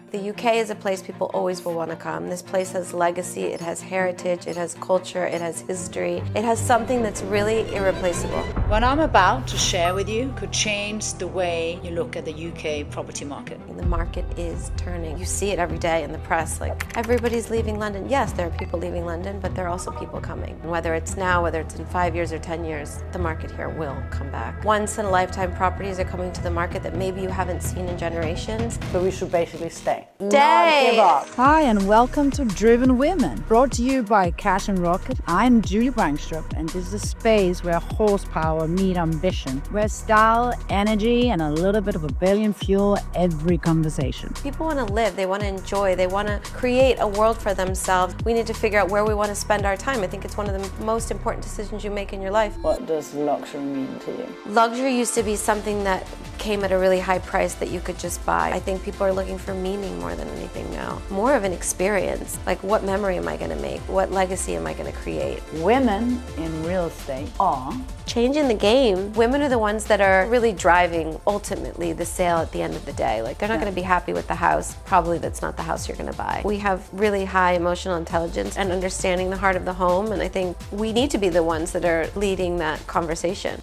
The UK is a place people always will want to come. This place has legacy, it has heritage, it has culture, it has history. It has something that's really irreplaceable. What I'm about to share with you could change the way you look at the UK property market. The market is turning. You see it every day in the press, like everybody's leaving London. Yes, there are people leaving London, but there are also people coming. Whether it's now, whether it's in 5 years or 10 years, the market here will come back. Once in a lifetime properties are coming to the market that maybe you haven't seen in generations. So we should basically stay. Stay. Not give up. Hi and welcome to Driven Women, brought to you by Cash and Rocket. I'm Julie Brangstrup, and this is a space where horsepower meet ambition, where style, energy, and a little bit of rebellion fuel every conversation. People want to live, they want to enjoy, they want to create a world for themselves. We need to figure out where we want to spend our time. I think it's one of the most important decisions you make in your life. What does luxury mean to you? Luxury used to be something that came at a really high price that you could just buy. I think people are looking for meaning more than anything now. More of an experience. Like, what memory am I going to make? What legacy am I going to create? Women in real estate are Changing the game. Women are the ones that are really driving, ultimately, the sale at the end of the day. Like, they're not going to be happy with the house. Probably that's not the house you're going to buy. We have really high emotional intelligence and understanding the heart of the home, and I think we need to be the ones that are leading that conversation.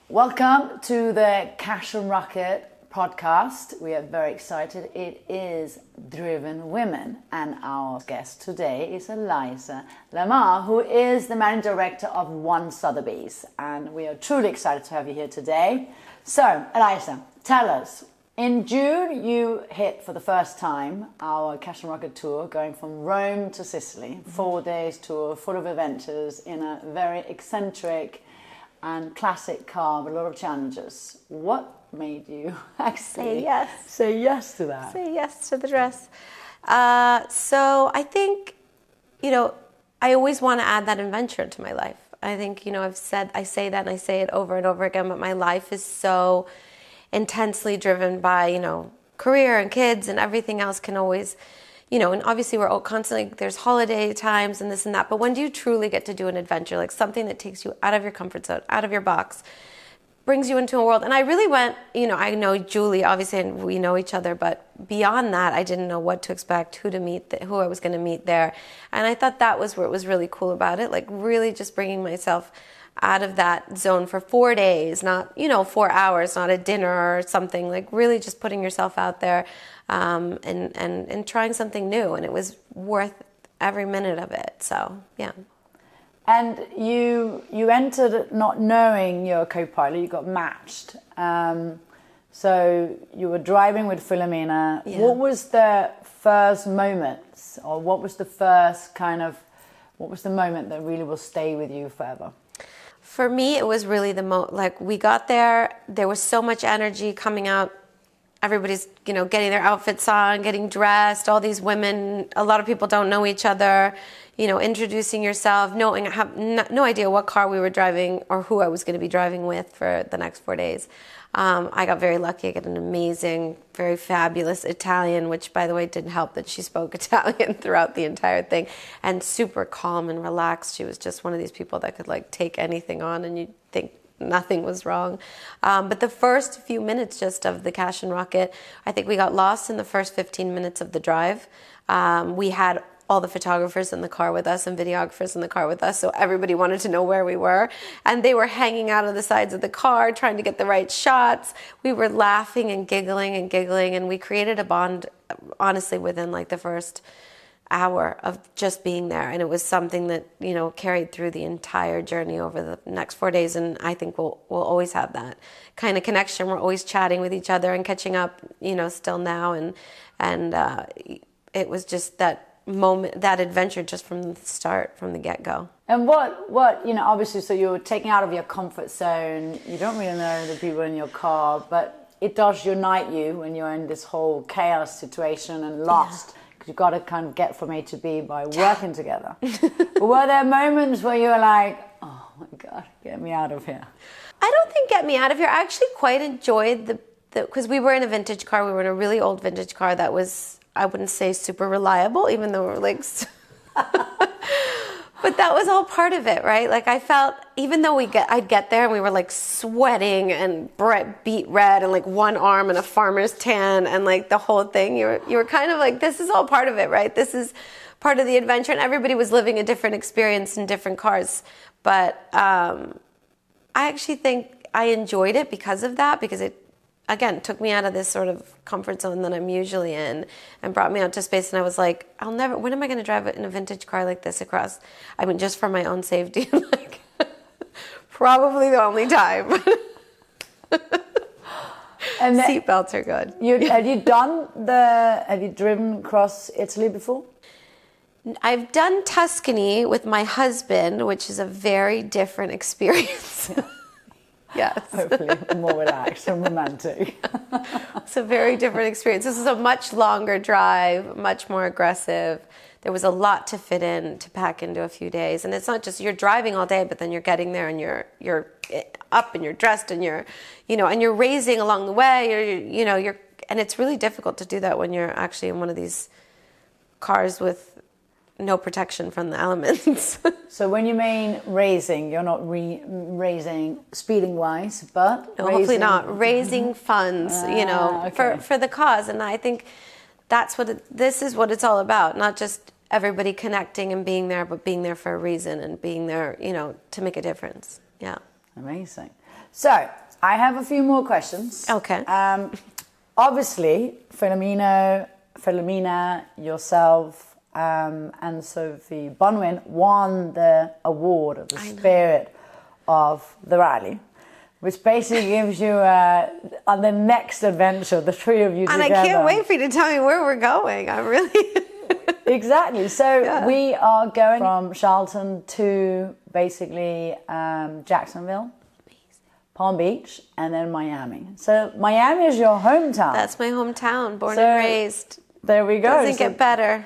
Welcome to the Cash and Rocket podcast. We are very excited. It is Driven Women, and our guest today is Liza Lamar, who is the managing director of ONE Sotheby, and we are truly excited to have you here today. So, Liza, tell us, in June you hit for the first time our Cash and Rocket tour, going from Rome to Sicily, 4 days tour full of adventures in a very eccentric and classic car with a lot of challenges. What made you actually say yes to that? Say yes to the dress. So I think, I always want to add that adventure to my life. I think, I say that and I say it over and over again, but my life is so intensely driven by, career and kids, and everything else can always, and obviously we're all constantly, there's holiday times and this and that, but when do you truly get to do an adventure, like something that takes you out of your comfort zone, out of your box, brings you into a world? And I really went, I know Julie, obviously, and we know each other, but beyond that, I didn't know what to expect, who I was going to meet there. And I thought that was what was really cool about it, like really just bringing myself out of that zone for 4 days, not, 4 hours, not a dinner or something, like really just putting yourself out there and trying something new. And it was worth every minute of it. So, yeah. And you entered not knowing your co-pilot, you got matched. So you were driving with Philomena. Yeah. What was the first moments, or what was the moment that really will stay with you forever? For me, it was really we got there was so much energy coming out. Everybody's, getting their outfits on, getting dressed, all these women, a lot of people don't know each other, introducing yourself, I have no idea what car we were driving or who I was going to be driving with for the next 4 days. I got very lucky. I got an amazing, very fabulous Italian, which, by the way, didn't help that she spoke Italian throughout the entire thing, and super calm and relaxed. She was just one of these people that could take anything on and you'd think nothing was wrong. But the first few minutes just of the Cash and Rocket, I think we got lost in the first 15 minutes of the drive. We had all the photographers in the car with us and videographers in the car with us, so everybody wanted to know where we were, and they were hanging out of the sides of the car trying to get the right shots. We were laughing and giggling, and we created a bond, honestly, within the first hour of just being there, and it was something that carried through the entire journey over the next 4 days. And I think we'll always have that kind of connection. We're always chatting with each other and catching up, still now, and it was just that moment, that adventure, just from the start, from the get-go. And what obviously, so you're taking out of your comfort zone, you don't really know the people in your car, but it does unite you when you're in this whole chaos situation and lost. Yeah. You've got to kind of get from A to B by working together. But were there moments where you were like, oh my God, get me out of here? I don't think get me out of here. I actually quite enjoyed because we were in a vintage car. We were in a really old vintage car that was, I wouldn't say super reliable, even though we're but But that was all part of it, right? Like I felt, even though I'd get there and we were like sweating and beet red and like one arm and a farmer's tan and like the whole thing, you were kind of like, this is all part of it, right? This is part of the adventure, and everybody was living a different experience in different cars. But I actually think I enjoyed it because of that, because it, again, took me out of this sort of comfort zone that I'm usually in and brought me out to space. And I was like, when am I going to drive in a vintage car like this across? I mean, just for my own safety, like, probably the only time. And seatbelts are good. Have you driven across Italy before? I've done Tuscany with my husband, which is a very different experience. Yes. Hopefully more relaxed and romantic. It's a very different experience. This is a much longer drive, much more aggressive. There was a lot to fit in, to pack into a few days. And it's not just you're driving all day, but then you're getting there and you're up and you're dressed and you're raising along the way. And it's really difficult to do that when you're actually in one of these cars with no protection from the elements. So when you mean raising, you're not raising speeding wise, but no, hopefully not raising funds, okay. for the cause. And I think that's this is what it's all about. Not just everybody connecting and being there, but being there for a reason and being there, to make a difference. Yeah. Amazing. So I have a few more questions. Okay. Obviously, Philomena, yourself, and Sophie Bonwin won the award of the spirit of the rally, which basically gives you on the next adventure, the three of you together. And I can't wait for you to tell me where we're going. I'm really... Exactly. So we are going from Charleston to basically Jacksonville, Palm Beach, and then Miami. So Miami is your hometown. That's my hometown, born and raised. There we go. Doesn't get better.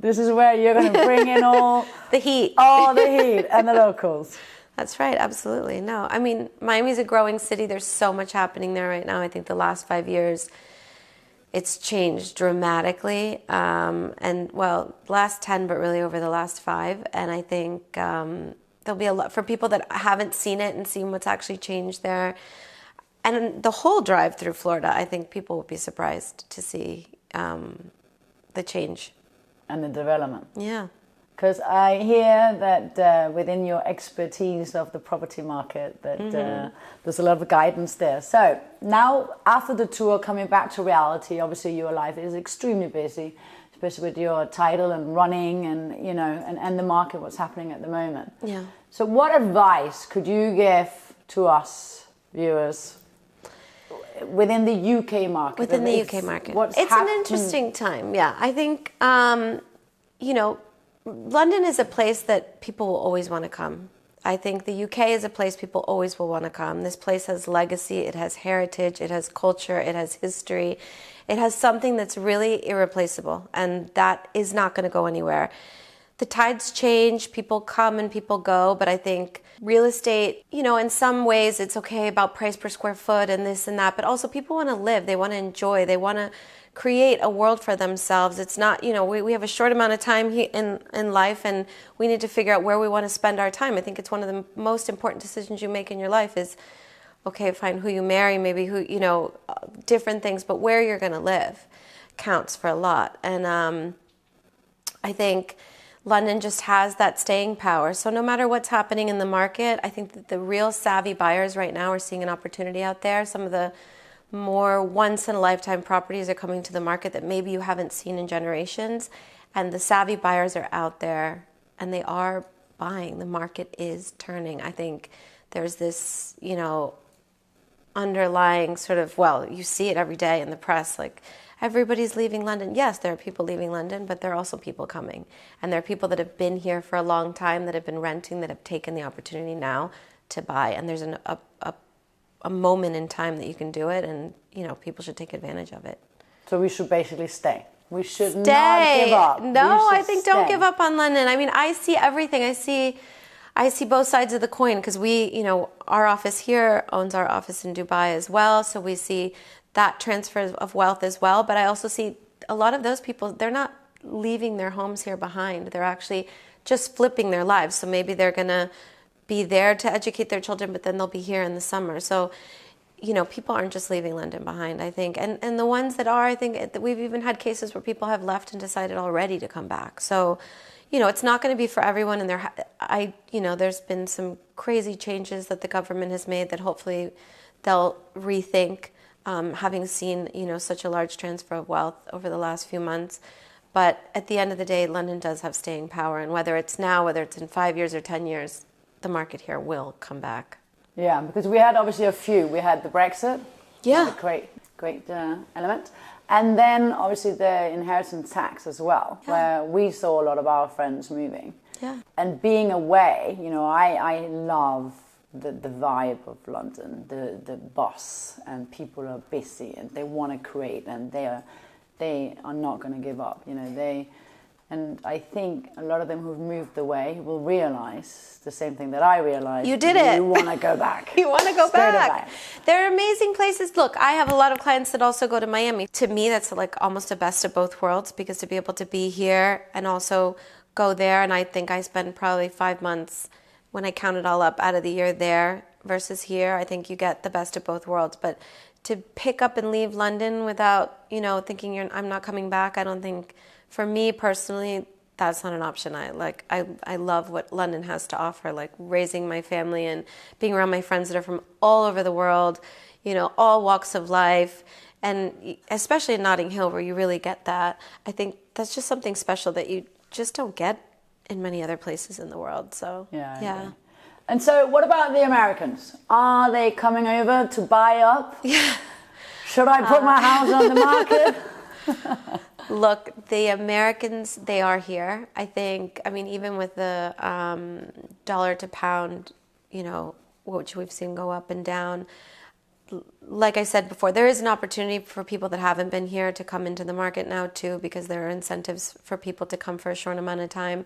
This is where you're going to bring in all the heat. All the heat and the locals. That's right, absolutely. No, I mean, Miami's a growing city. There's so much happening there right now. I think the last 5 years, it's changed dramatically. Last 10, but really over the last 5. And I think there'll be a lot for people that haven't seen it and seen what's actually changed there. And the whole drive through Florida, I think people will be surprised to see the change. And the development. Yeah. Because I hear that within your expertise of the property market, that there's a lot of guidance there. So now, after the tour, coming back to reality, obviously your life is extremely busy, especially with your title and running and, and the market, what's happening at the moment. Yeah. So what advice could you give to us viewers within the UK market? Within the UK market. It's an interesting time, yeah. I think, London is a place that people will always want to come. I think the UK is a place people always will want to come. This place has legacy, it has heritage, it has culture, it has history. It has something that's really irreplaceable, and that is not going to go anywhere. The tides change, people come and people go, but I think real estate, in some ways it's okay about price per square foot and this and that, but also people want to live, they want to enjoy, they want to create a world for themselves. It's not, we have a short amount of time in life, and we need to figure out where we want to spend our time. I think it's one of the most important decisions you make in your life is, okay, fine, who you marry, maybe who, different things, but where you're going to live counts for a lot. And I think London just has that staying power. So no matter what's happening in the market, I think that the real savvy buyers right now are seeing an opportunity out there. Some of the more once-in-a-lifetime properties are coming to the market that maybe you haven't seen in generations. And the savvy buyers are out there, and they are buying. The market is turning. I think there's this, underlying sort of, you see it every day in the press, like everybody's leaving London. Yes, there are people leaving London, but there are also people coming. And there are people that have been here for a long time, that have been renting, that have taken the opportunity now to buy. And there's a moment in time that you can do it, and people should take advantage of it. So we should basically stay. We should not give up. No, I think don't give up on London. I mean, I see everything. I see both sides of the coin, because we, our office here owns our office in Dubai as well. So we see that transfer of wealth as well. But I also see a lot of those people, they're not leaving their homes here behind. They're actually just flipping their lives. So maybe they're going to be there to educate their children, but then they'll be here in the summer. So, people aren't just leaving London behind, I think. And the ones that are, I think we've even had cases where people have left and decided already to come back. So, it's not going to be for everyone. And there's been some crazy changes that the government has made that hopefully they'll rethink, having seen, such a large transfer of wealth over the last few months. But at the end of the day, London does have staying power. And whether it's now, whether it's in 5 years or 10 years, the market here will come back. Yeah, because we had obviously a few. We had the Brexit. Yeah. A great element. And then obviously the inheritance tax as well, where we saw a lot of our friends moving. Yeah. And being away, I love the vibe of London, the buzz, and people are busy and they want to create, and they are not going to give up. And I think a lot of them who've moved away will realize the same thing that I realized. You did it. You want to go back. You want to go Straight back. away. They're amazing places. Look, I have a lot of clients that also go to Miami. To me, that's like almost a best of both worlds, because to be able to be here and also go there, and I think I spend probably 5 months, when I count it all up, out of the year there versus here. I think you get the best of both worlds. But to pick up and leave London without, thinking I'm not coming back, I don't think, for me personally, that's not an option. I love what London has to offer, like raising my family and being around my friends that are from all over the world, all walks of life. And especially in Notting Hill, where you really get that. I think that's just something special that you just don't get in many other places in the world. So, yeah. And so what about the Americans? Are they coming over to buy up? Yeah. Should I put my house on the market? Look, the Americans, they are here. I think, even with the dollar to pound, which we've seen go up and down, like I said before, there is an opportunity for people that haven't been here to come into the market now too, because there are incentives for people to come for a short amount of time.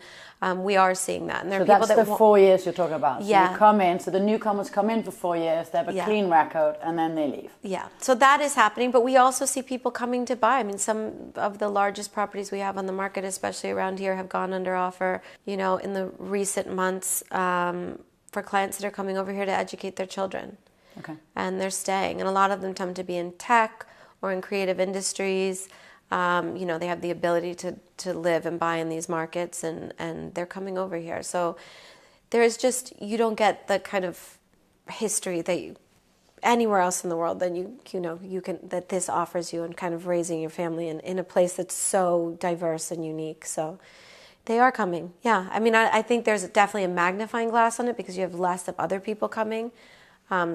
We are seeing that. And there are people that's the 4 years you're talking about. So yeah. You come in, so the newcomers come in for 4 years, they have a clean record, and then they leave. Yeah, so that is happening, but we also see people coming to buy. Some of the largest properties we have on the market, especially around here, have gone under offer, in the recent months, for clients that are coming over here to educate their children. Okay. And they're staying. And a lot of them tend to be in tech or in creative industries. They have the ability to live and buy in these markets, and they're coming over here. So there is just, you don't get the kind of history that anywhere else in the world that you can, that this offers you, and kind of raising your family in a place that's so diverse and unique. So they are coming. Yeah. I think there's definitely a magnifying glass on it, because you have less of other people coming.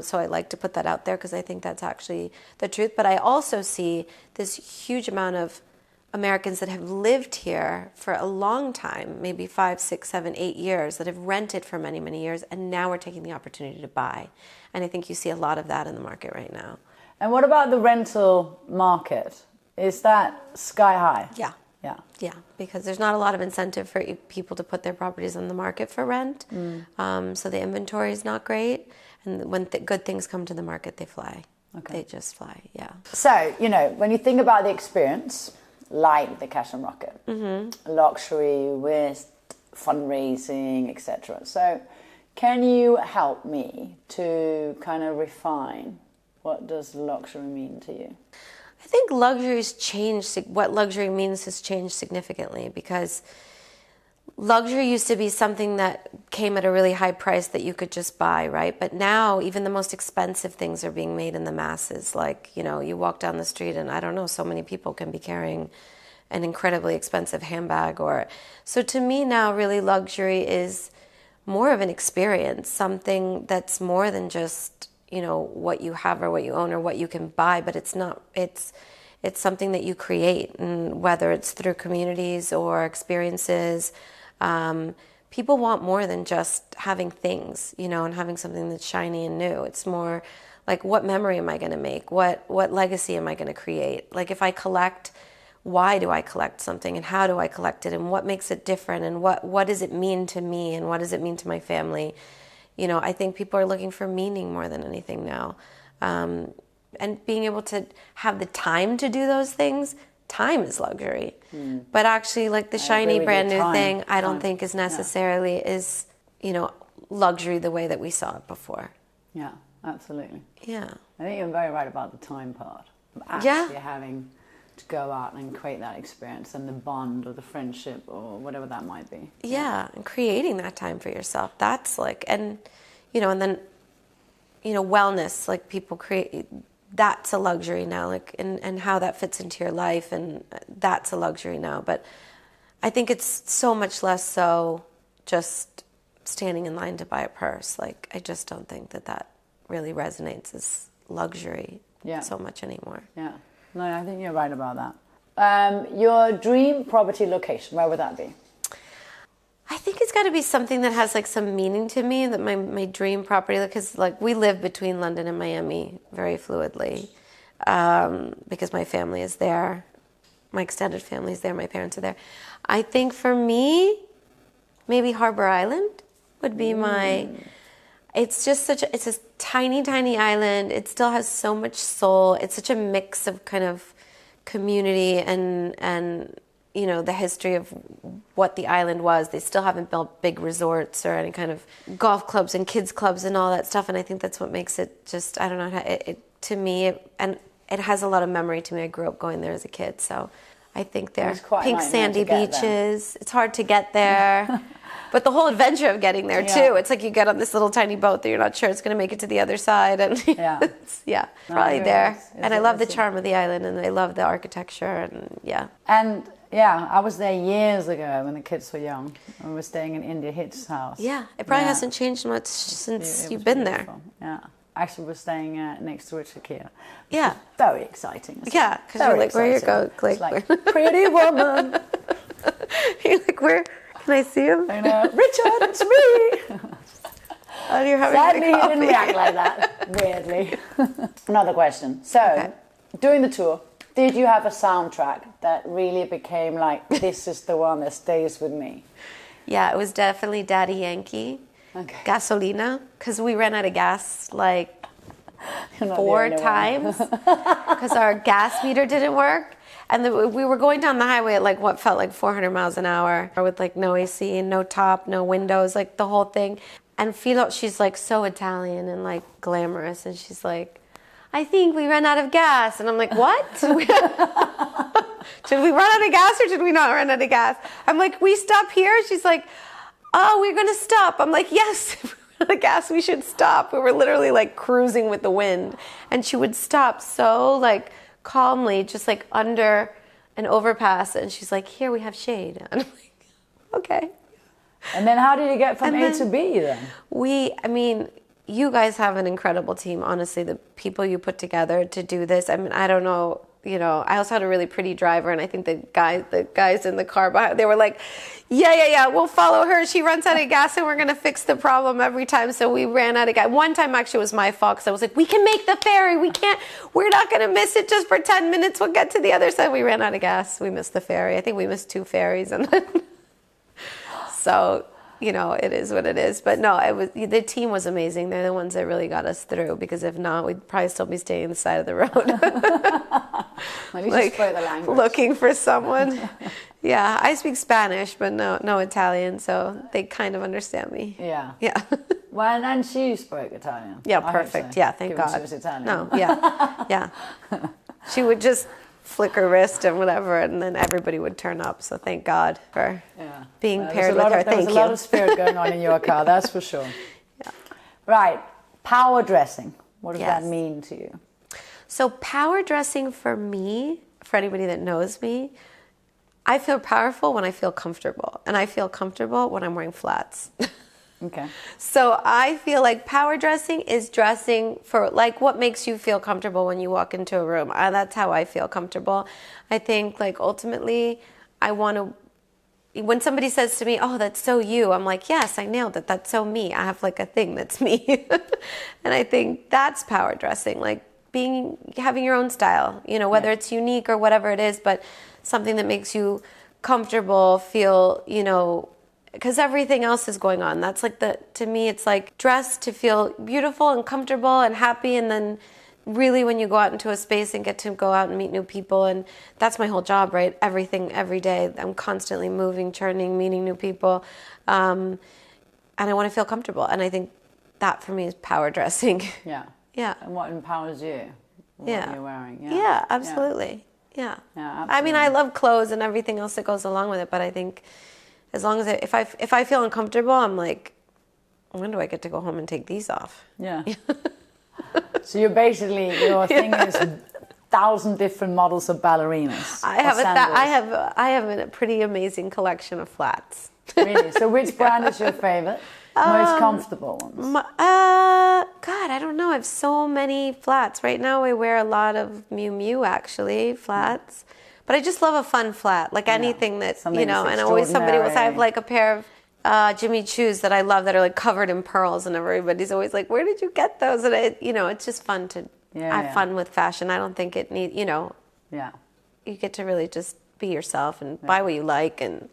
So I like to put that out there, because I think that's actually the truth. But I also see this huge amount of Americans that have lived here for a long time, maybe 5, 6, 7, 8 years, that have rented for many, many years, and now are taking the opportunity to buy. And I think you see a lot of that in the market right now. And what about the rental market? Is that sky high? Yeah. Yeah. Yeah, because there's not a lot of incentive for people to put their properties on the market for rent. So the inventory is not great. And when good things come to the market, they fly. Okay. They just fly, yeah. So, when you think about the experience, like the Cash and Rocket, luxury with fundraising, etc. So can you help me to kind of refine, what does luxury mean to you? I think luxury's changed. What luxury means has changed significantly, because luxury used to be something that came at a really high price that you could just buy, right? But now even the most expensive things are being made in the masses. Like, you walk down the street and I don't know, so many people can be carrying an incredibly expensive handbag. So to me now, really luxury is more of an experience, something that's more than just, what you have or what you own or what you can buy, but it's not, it's something that you create, and whether it's through communities or experiences. People want more than just having things, and having something that's shiny and new. It's more like, what memory am I going to make? What legacy am I going to create? Like, if I collect, why do I collect something, and how do I collect it, and what makes it different, and what does it mean to me, and what does it mean to my family? I think people are looking for meaning more than anything now. And being able to have the time to do those things time is luxury. But actually, like the shiny brand new thing, I don't think is necessarily is, you know, luxury the way that we saw it before. Yeah, absolutely. Yeah. I think you're very right about the time part. Actually having to go out and create that experience and the bond or the friendship or whatever that might be. Yeah, and creating that time for yourself. That's like, and, you know, and then, you know, wellness, like people create, that's a luxury now, like, and how that fits into your life, and that's a luxury now. But I think it's so much less so just standing in line to buy a purse. Like, I just don't think that really resonates as luxury so much anymore. Yeah. No, I think you're right about that. Your dream property location, where would that be? I think it's got to be something that has like some meaning to me, that my dream property, because like we live between London and Miami very fluidly, because my family is there, my extended family is there, my parents are there. I think for me, maybe Harbour Island would be my... It's just it's a tiny, tiny island. It still has so much soul. It's such a mix of kind of community and you know, the history of what the island was. They still haven't built big resorts or any kind of golf clubs and kids clubs and all that stuff. And I think that's what makes it just, I don't know, to me, and it has a lot of memory to me. I grew up going there as a kid. So I think there's pink sandy beaches. It's hard to get there. But the whole adventure of getting there too, it's like you get on this little tiny boat that you're not sure it's going to make it to the other side, and probably there. And I love the charm of the island, and I love the architecture, and And I was there years ago when the kids were young, and we were staying in India Hitch's house. Yeah, it probably hasn't changed much since you've been beautiful. There. Yeah, actually, we're staying next to Richard Keir. Yeah, very exciting. Yeah, because you're like, where you go, like pretty woman. You're like, where? Can I see him? I know. Richard, it's me. Oh, you're having Sadly, he didn't react like that. Weirdly. Another question. So, doing the tour, did you have a soundtrack that really became like, this is the one that stays with me? Yeah, it was definitely Daddy Yankee. Okay. Gasolina, because we ran out of gas like 4 times because our gas meter didn't work. And we were going down the highway at like what felt like 400 miles an hour with like no AC and no top, no windows, like the whole thing. And Philo, she's like so Italian and like glamorous. And she's like, I think we ran out of gas. And I'm like, what? Did we run out of gas or did we not run out of gas? I'm like, we stop here? She's like, oh, we're going to stop. I'm like, yes, if we ran out of gas, we should stop. We were literally like cruising with the wind. And she would stop so like calmly, just like under an overpass, and she's like, here, we have shade. And I'm like, okay. And then how did you get from A to B then? I mean, you guys have an incredible team, honestly, the people you put together to do this. I mean, I don't know, you know, I also had a really pretty driver, and I think the guys in the car behind, they were like, yeah, we'll follow her. She runs out of gas and we're going to fix the problem every time. So we ran out of gas. One time actually was my fault, because I was like, we can make the ferry. We're not going to miss it just for 10 minutes. We'll get to the other side. We ran out of gas. We missed the ferry. I think we missed 2 ferries. And then so, you know, it is what it is. But no, the team was amazing. They're the ones that really got us through, because if not, we'd probably still be staying on the side of the road. Like looking for someone. Yeah, I speak Spanish, but no Italian, so they kind of understand me. Yeah. Yeah. Well, and she spoke Italian. Yeah, perfect. So. Yeah, thank God. She was Italian. No, yeah. She would just flick her wrist and whatever, and then everybody would turn up. So thank God for being paired with her. There was a lot of spirit going on in your car, that's for sure. Yeah. Right. Power dressing. What does that mean to you? So power dressing for me, for anybody that knows me, I feel powerful when I feel comfortable. And I feel comfortable when I'm wearing flats. Okay. So I feel like power dressing is dressing for like what makes you feel comfortable when you walk into a room. That's how I feel comfortable. I think like ultimately I want to, when somebody says to me, oh, that's so you, I'm like, yes, I nailed it. That's so me. I have like a thing that's me. And I think that's power dressing, like having your own style, you know, whether it's unique or whatever it is, but something that makes you comfortable, feel, you know, because everything else is going on. That's like to me, it's like dress to feel beautiful and comfortable and happy, and then really when you go out into a space and get to go out and meet new people, and that's my whole job, right? Everything, every day, I'm constantly moving, churning, meeting new people, and I want to feel comfortable. And I think that for me is power dressing. Yeah. Yeah. And what empowers you? What you're wearing. Yeah, absolutely. Yeah. Absolutely. I mean, I love clothes and everything else that goes along with it, but I think as long as if I feel uncomfortable, I'm like, when do I get to go home and take these off? Yeah. So you're basically, your thing is 1,000 different models of ballerinas. I have a pretty amazing collection of flats. Really? So which brand is your favorite? Most comfortable ones? God, I don't know. I have so many flats. Right now I wear a lot of Miu Miu, actually, flats. But I just love a fun flat, like anything that, something you know, and always somebody will say, I have like a pair of Jimmy Choos that I love that are like covered in pearls, and everybody's always like, where did you get those? And it's just fun to have fun with fashion. I don't think it need, you get to really just be yourself and buy what you like and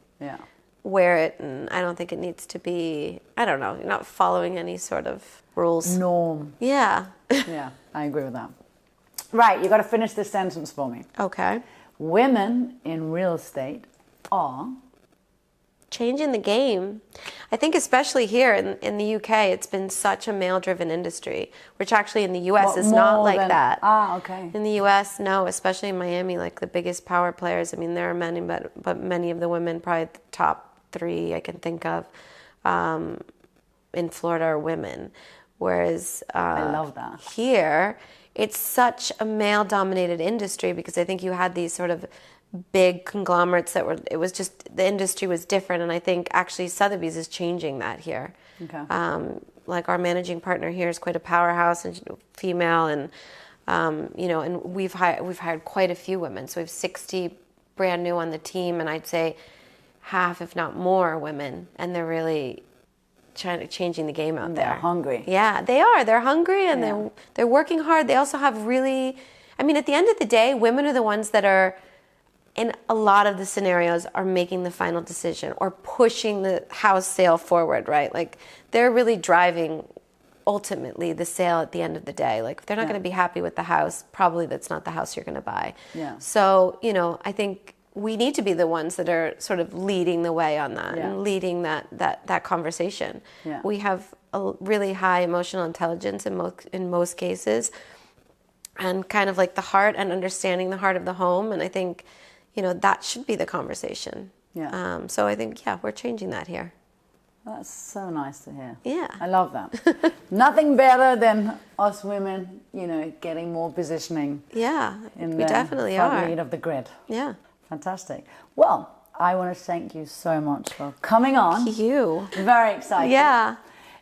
wear it. And I don't think it needs to be, I don't know, you're not following any sort of rules. Norm. Yeah. Yeah, I agree with that. Right, you got to finish this sentence for me. Okay. Women in real estate are changing the game. I think especially here in the UK, it's been such a male-driven industry, which actually in the US is not like that. Ah, okay. In the US, no, especially in Miami, like the biggest power players. I mean, there are many, but many of the women, probably the top 3 I can think of, in Florida are women. Whereas I love that. Here, it's such a male-dominated industry because I think you had these sort of big conglomerates that were, it was just, the industry was different. And I think actually Sotheby's is changing that here. Okay. Like our managing partner here is quite a powerhouse and female, and and we've hired quite a few women. So we have 60 brand new on the team, and I'd say half, if not more, women, and they're really changing the game out there. They're hungry. Yeah, they are. They're hungry, and they're working hard. They also have really, I mean, at the end of the day, women are the ones that are, in a lot of the scenarios, are making the final decision or pushing the house sale forward, right? Like they're really driving ultimately the sale at the end of the day. Like if they're not going to be happy with the house, probably that's not the house you're going to buy. Yeah. So, I think we need to be the ones that are sort of leading the way on that and leading that conversation. Yeah. We have a really high emotional intelligence in most cases, and kind of like the heart and understanding the heart of the home. And I think, that should be the conversation. Yeah. So I think, we're changing that here. That's so nice to hear. Yeah. I love that. Nothing better than us women, getting more positioning. Yeah, in we the definitely front are. lead of the grid. Yeah. Fantastic. Well, I want to thank you so much for coming on. You. Very excited. Yeah.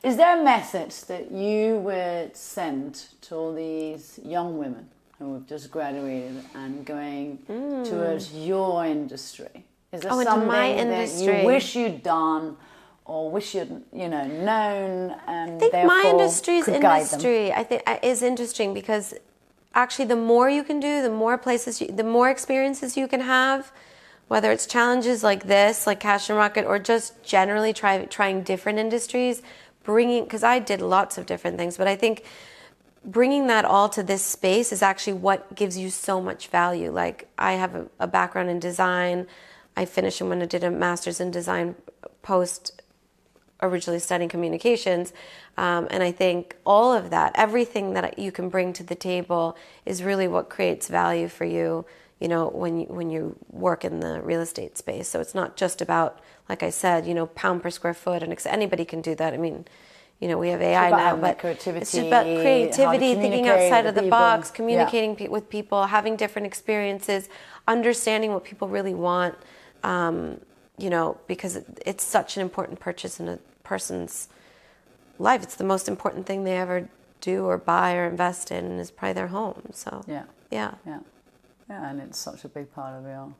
Is there a message that you would send to all these young women who have just graduated and going towards your industry? Is there something that you wish you'd done or wish you'd known, and I think my industry I think is interesting because actually the more you can do, the more places, the more experiences you can have, whether it's challenges like this, like Cash and Rocket, or just generally trying different industries, because I did lots of different things, but I think bringing that all to this space is actually what gives you so much value. Like I have a background in design. I finished when I did a master's in design post originally studying communications. And I think all of that, everything that you can bring to the table is really what creates value for you, when you work in the real estate space. So it's not just about, like I said, pound per square foot, and anybody can do that. I mean, we have AI now, but it's just about creativity, thinking outside of the box, communicating with people, having different experiences, understanding what people really want, because it's such an important purchase in a person's life. It's the most important thing they ever do or buy or invest in, is probably their home. So yeah, and it's such a big part of your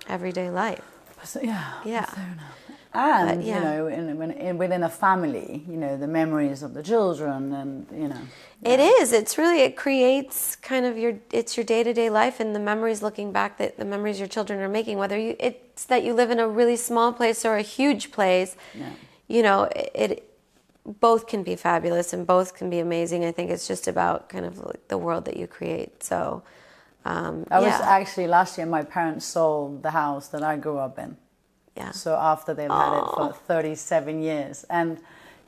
everyday life. So, yeah. Fair enough. And within a family, the memories of the children, and it is. It's really, it creates kind of your day-to-day life, and the memories looking back, that the memories your children are making, whether it's that you live in a really small place or a huge place. both can be fabulous and both can be amazing. I think it's just about kind of like the world that you create. So I was actually last year, my parents sold the house that I grew up in. Yeah. So after they've had it for 37 years, and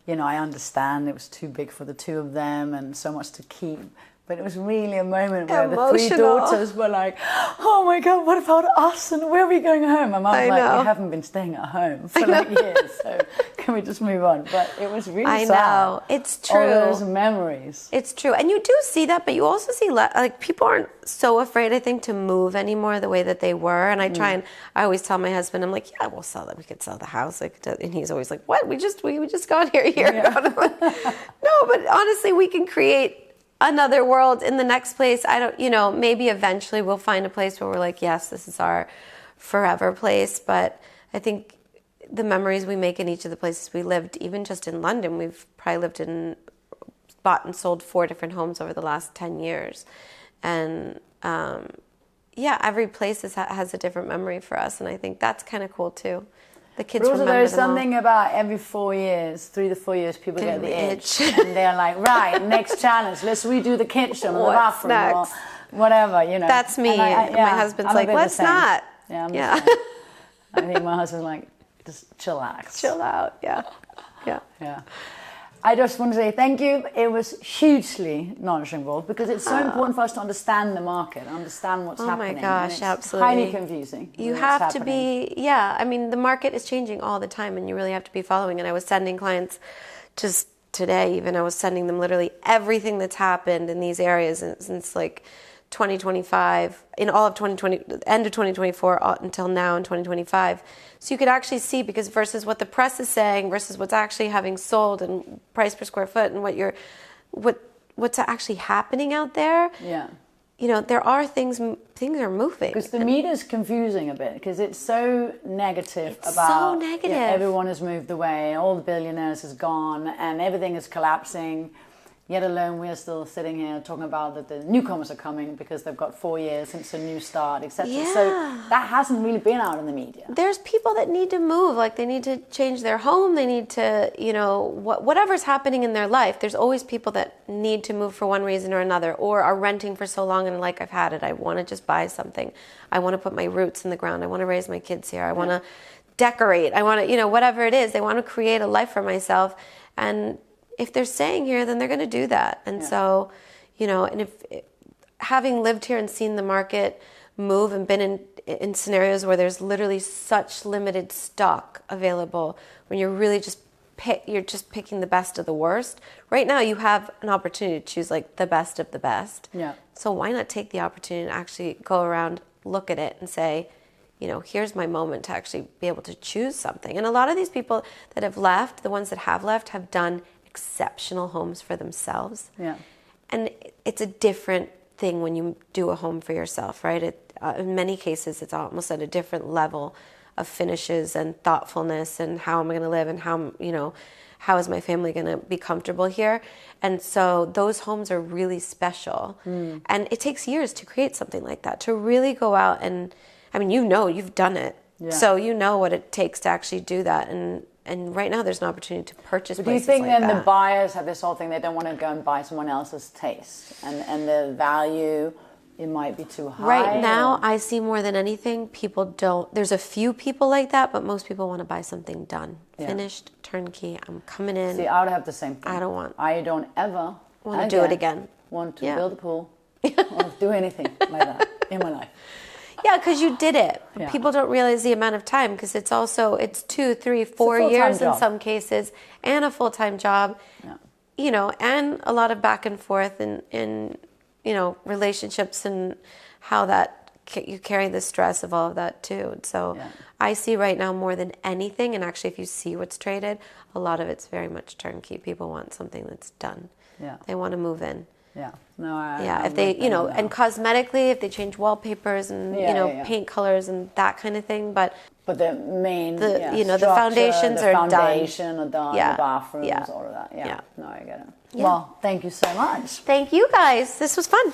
I understand it was too big for the two of them and so much to keep. But it was really a moment where the three daughters were like, oh my God, what about us? And where are we going home? My mum was like, we haven't been staying at home for like years, so can we just move on? But it was really sad. I know, it's true. All those memories. It's true. And you do see that, but you also see, like, people aren't so afraid, I think, to move anymore the way that they were. And I try and, I always tell my husband, I'm like, yeah, we'll sell that. We could sell the house. And he's always like, what? We just got here. Yeah. No, but honestly, we can create another world in the next place. I don't, maybe eventually we'll find a place where we're like, yes, this is our forever place. But I think the memories we make in each of the places we lived, even just in London, we've probably bought and sold 4 different homes over the last 10 years. And every place has a different memory for us. And I think that's kind of cool too. The kids but also remember there's them something all. about every 4 years, 3 to 4 years, people get the itch. And they're like, right, next challenge, let's redo the kitchen or the bathroom next? or whatever, That's me. And my husband's like, let's not. Yeah, I'm the same. I think my husband's like, just chillax. Chill out, yeah. I just want to say thank you. It was hugely knowledgeable involved because it's so important for us to understand the market, understand what's happening. Oh my gosh, and it's absolutely. highly confusing. You have to be, I mean, the market is changing all the time and you really have to be following. And I was sending clients just today, even I was sending them literally everything that's happened in these areas since like 2025, in all of 2020, end of 2024 until now in 2025. So you could actually see, because versus what the press is saying versus what's actually having sold and price per square foot and what's actually happening out there. Yeah. There are things are moving. Because the media is confusing a bit because it's so negative about everyone has moved away, all the billionaires has gone and everything is collapsing. Yet alone, we're still sitting here talking about that the newcomers are coming because they've got 4 years since a new start, etc. Yeah. So that hasn't really been out in the media. There's people that need to move, like they need to change their home, they need to, whatever's happening in their life, there's always people that need to move for one reason or another, or are renting for so long and like, I've had it, I want to just buy something. I want to put my roots in the ground. I want to raise my kids here. I want to decorate. I want to, whatever it is, they want to create a life for myself. And if they're staying here, then they're going to do that. And so, and if having lived here and seen the market move and been in scenarios where there's literally such limited stock available, when you're really you're just picking the best of the worst. Right now, you have an opportunity to choose like the best of the best. Yeah. So why not take the opportunity and actually go around, look at it and say, here's my moment to actually be able to choose something. And a lot of these people that have left, the ones that have left, have done exceptional homes for themselves. Yeah. And it's a different thing when you do a home for yourself, right? In many cases, it's almost at a different level of finishes and thoughtfulness and how am I going to live and how is my family going to be comfortable here? And so those homes are really special. And it takes years to create something like that, to really go out and, I mean, you've done it. Yeah. So you know what it takes to actually do that. And right now there's an opportunity to purchase places like that. Do you think then the buyers have this whole thing, they don't want to go and buy someone else's taste and the value, it might be too high? Right now, I see more than anything, people don't, there's a few people like that, but most people want to buy something done. Finished, turnkey, I'm coming in. See, I would have the same thing. I don't ever want to do it again. Want to build a pool or do anything like that in my life. Yeah, because you did it. Yeah. People don't realize the amount of time because it's 2, 3, 4 years in some cases and a full-time job, and a lot of back and forth in relationships and how that you carry the stress of all of that too. So I see right now more than anything, and actually if you see what's traded, a lot of it's very much turnkey. People want something that's done. Yeah. They want to move in. Yeah. If they, and cosmetically, if they change wallpapers and, paint colors and that kind of thing. But the main, the foundations are done. The foundation are done, the bathrooms, all of that. Yeah. No, I get it. Yeah. Well, thank you so much. Thank you guys. This was fun.